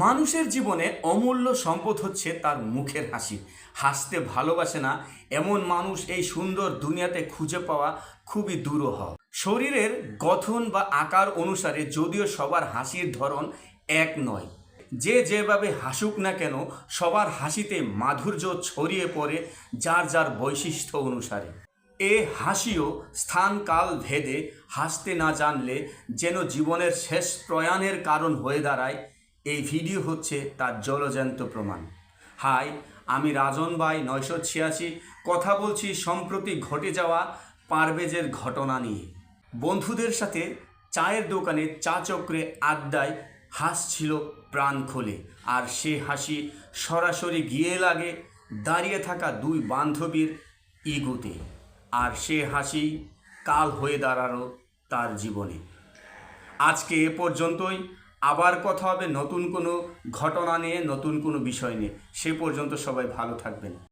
মানুষের জীবনে অমূল্য সম্পদ হচ্ছে তার মুখের হাসি। হাসতে ভালোবাসে না এমন মানুষ এই সুন্দর দুনিয়াতে খুঁজে পাওয়া খুবই দুরূহ। শরীরের গঠন বা আকার অনুসারে যদিও সবার হাসির ধরন এক নয়, যে যেভাবে হাসুক না কেন সবার হাসিতে মাধুর্য ছড়িয়ে পড়ে যার যার বৈশিষ্ট্য অনুসারে। এ হাসিও স্থান কাল ভেদে হাসতে না জানলে যেন জীবনের শেষ প্রয়াণের কারণ হয়ে দাঁড়ায়। এই ভিডিও হচ্ছে তার জলজ্যান্ত প্রমাণ। হাই, আমি রাজন ভাই 986 কথা বলছি সম্প্রতি ঘটে যাওয়া পারভেজের ঘটনা নিয়ে। বন্ধুদের সাথে চায়ের দোকানে চা চক্রে আড্ডায় হাসছিল প্রাণ খোলে, আর সে হাসি সরাসরি গিয়ে লাগে দাঁড়িয়ে থাকা দুই বান্ধবীর ইগোতে, আর সে হাসি কাল হয়ে দাঁড়ালো তার জীবনে। আজকে এ পর্যন্তই। আবার কথা হবে নতুন কোনো ঘটনা নিয়ে, নতুন কোনো বিষয় নিয়ে। সে পর্যন্ত সবাই ভালো থাকবেন।